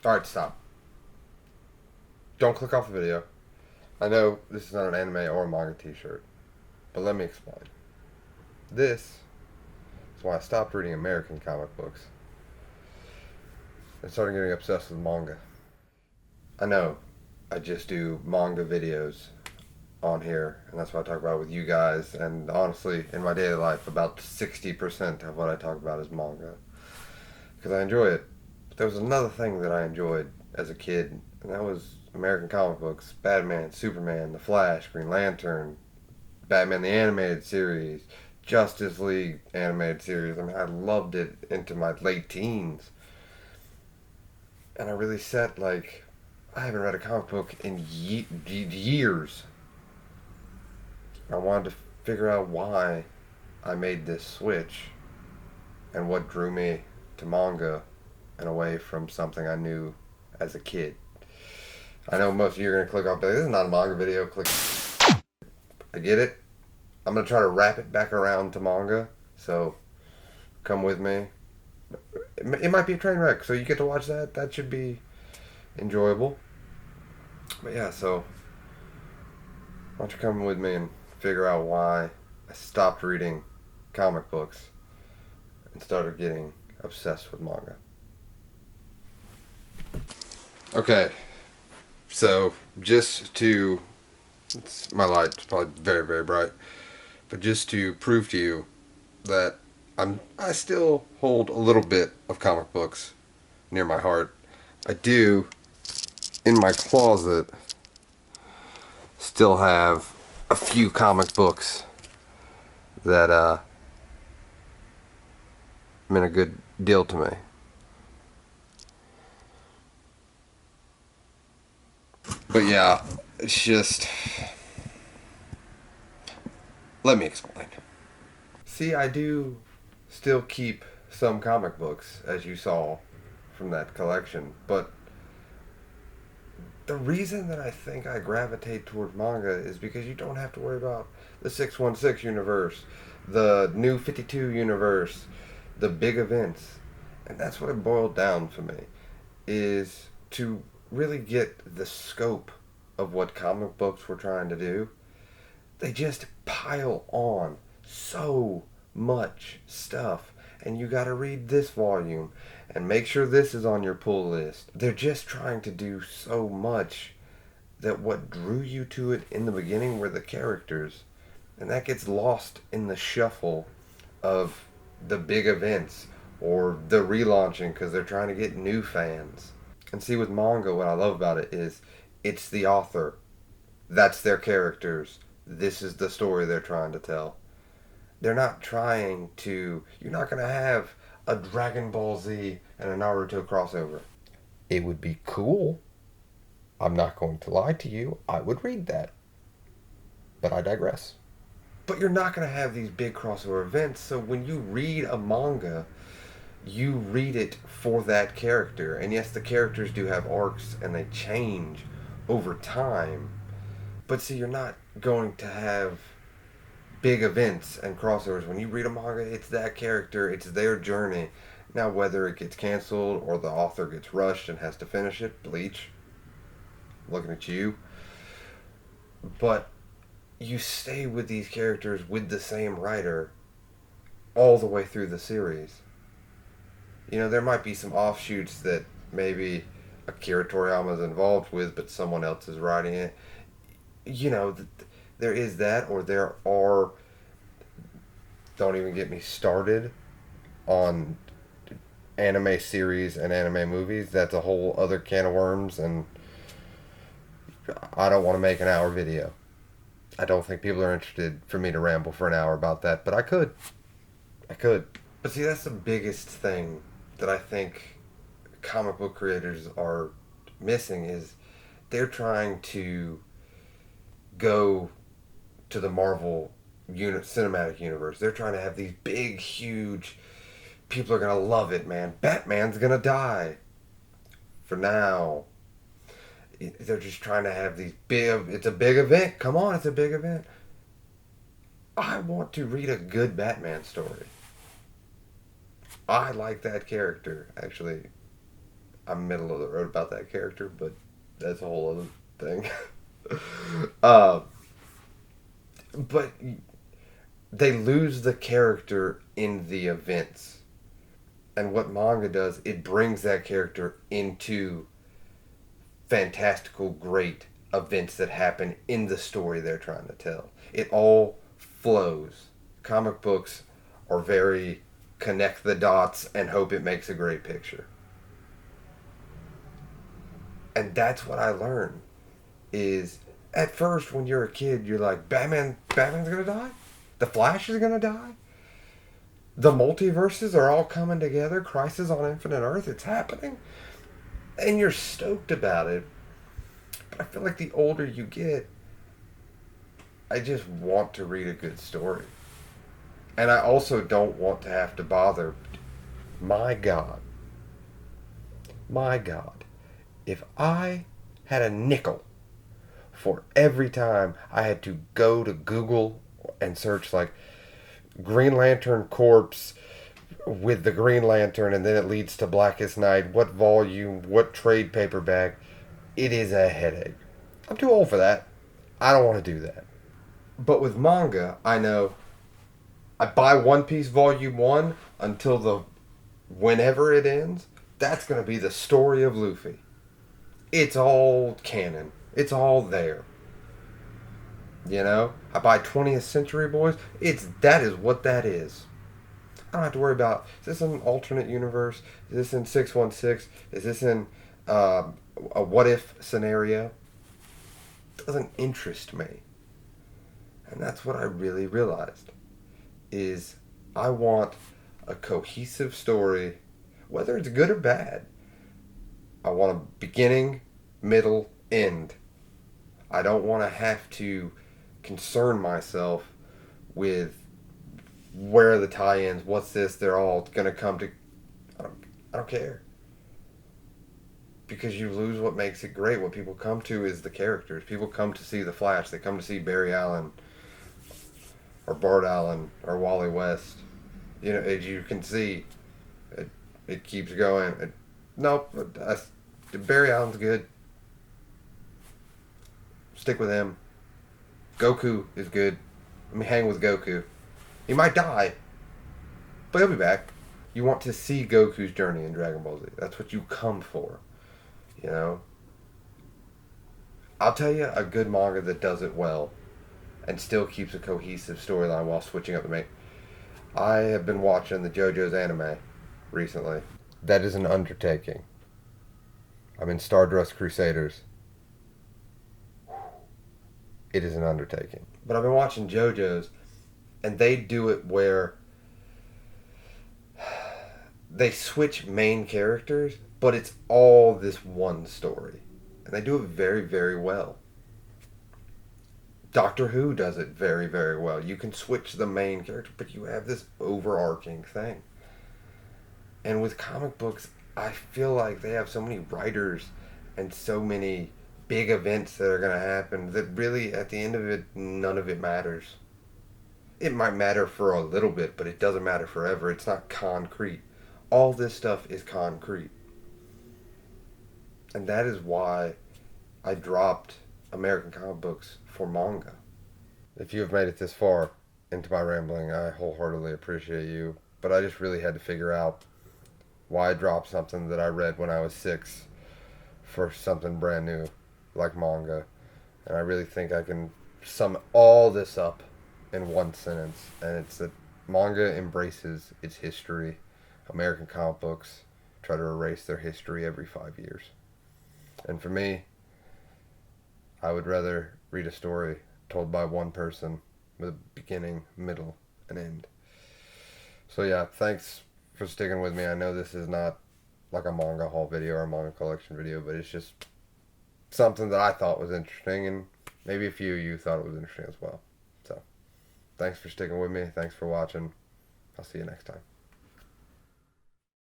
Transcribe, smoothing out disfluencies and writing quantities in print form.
Alright, stop. Don't click off the video. I know this is not an anime or a manga t-shirt, but let me explain. This is why I stopped reading American comic books and started getting obsessed with manga. I know I just do manga videos on here, and that's what I talk about with you guys, and honestly, in my daily life, about 60% of what I talk about is manga. Because I enjoy it. But there was another thing that I enjoyed as a kid, and that was American comic books. Batman, Superman, The Flash, Green Lantern, Batman the Animated Series, Justice League Animated Series. I mean, I loved it into my late teens. And I really set, like, I haven't read a comic book in years. I wanted to figure out why I made this switch and what drew me to manga and away from something I knew as a kid. I know most of you are going to click off, this is not a manga video, click. I get it. I'm going to try to wrap it back around to manga, so come with me. It might be a train wreck, so you get to watch that. That should be enjoyable. But yeah, so why don't you come with me and figure out why I stopped reading comic books and started getting obsessed with manga. Okay, so just to, my light's probably very, very bright, but just to prove to you that I still hold a little bit of comic books near my heart. I do, in my closet, still have a few comic books that meant a good deal to me. But yeah, it's just, let me explain. See, I do still keep some comic books, as you saw from that collection, but the reason that I think I gravitate toward manga is because you don't have to worry about the 616 universe, the new 52 universe, the big events. And that's what it boiled down for me, is to really get the scope of what comic books were trying to do. They just pile on so much stuff, and you gotta read this volume and make sure this is on your pull list. They're just trying to do so much that what drew you to it in the beginning were the characters, and that gets lost in the shuffle of the big events or the relaunching because they're trying to get new fans. And see, with manga, what I love about it is it's the author, that's their characters, this is the story they're trying to tell. They're not trying to, you're not going to have a Dragonballz and a Naruto crossover. It would be cool. I'm not going to lie to you. I would read that. But I digress. But you're not going to have these big crossover events, so when you read a manga, you read it for that character. And yes, the characters do have arcs and they change over time. But see, you're not going to have big events and crossovers. When you read a manga, it's that character, it's their journey. Now, whether it gets canceled or the author gets rushed and has to finish it, Bleach, looking at you. But you stay with these characters with the same writer all the way through the series. You know, there might be some offshoots that maybe Akira Toriyama is involved with, but someone else is writing it. You know, there is that, or there are, don't even get me started on anime series and anime movies. That's a whole other can of worms, and I don't want to make an hour video. I don't think people are interested for me to ramble for an hour about that, but I could. But see, that's the biggest thing that I think comic book creators are missing, is they're trying to go to the Marvel cinematic universe. They're trying to have these big, huge, people are going to love it, man. Batman's going to die. For now. They're just trying to have these big, it's a big event. Come on, it's a big event. I want to read a good Batman story. I like that character, actually. I'm middle of the road about that character, but that's a whole other thing. uh, but they lose the character in the events. And what manga does, it brings that character into fantastical, great events that happen in the story they're trying to tell. It all flows. Comic books are very connect the dots and hope it makes a great picture. And that's what I learned is at first when you're a kid you're like Batman's gonna die? The Flash is gonna die? The multiverses are all coming together, Crisis on Infinite Earth, it's happening. And you're stoked about it. But I feel like the older you get, I just want to read a good story. And I also don't want to have to bother. My God. My God. If I had a nickel for every time I had to go to Google and search like Green Lantern Corpse with the Green Lantern and then it leads to Blackest Night, what volume, what trade paperback, it is a headache. I'm too old for that. I don't want to do that. But with manga, I know I buy One Piece Volume 1 until the whenever it ends, that's going to be the story of Luffy. It's all canon. It's all there. You know? I buy 20th Century Boys. That is what that is. I don't have to worry about, is this an alternate universe? Is this in 616? Is this in a what if scenario? It doesn't interest me. And that's what I really realized. Is I want a cohesive story, whether it's good or bad. I want a beginning, middle, end. I don't want to have to concern myself with where are the tie-ins, what's this, they're all going to come to... I don't care. Because you lose what makes it great. What people come to is the characters. People come to see the Flash. They come to see Barry Allen or Bart Allen or Wally West. You know, as you can see, it keeps going. Barry Allen's good. Stick with him. Goku is good. Let me hang with Goku. He might die, but he'll be back. You want to see Goku's journey in Dragonballz Z. That's what you come for. You know? I'll tell you a good manga that does it well and still keeps a cohesive storyline while switching up the main. I have been watching the JoJo's anime recently. That is an undertaking. I'm in Stardust Crusaders. It is an undertaking. But I've been watching JoJo's, and they do it where they switch main characters, but it's all this one story. And they do it very, very well. Doctor Who does it very, very well. You can switch the main character, but you have this overarching thing. And with comic books, I feel like they have so many writers and so many big events that are going to happen that really, at the end of it, none of it matters. It might matter for a little bit, but it doesn't matter forever. It's not concrete. All this stuff is concrete. And that is why I dropped American comic books for manga. If you have made it this far into my rambling, I wholeheartedly appreciate you. But I just really had to figure out why I dropped something that I read when I was 6 for something brand new like manga. And I really think I can sum all this up in one sentence. And it's that manga embraces its history. American comic books try to erase their history every 5 years. And for me, I would rather read a story told by one person with a beginning, middle, and end. So yeah, thanks for sticking with me. I know this is not like a manga haul video or a manga collection video, but it's just something that I thought was interesting, and maybe a few of you thought it was interesting as well. So, thanks for sticking with me. Thanks for watching. I'll see you next time.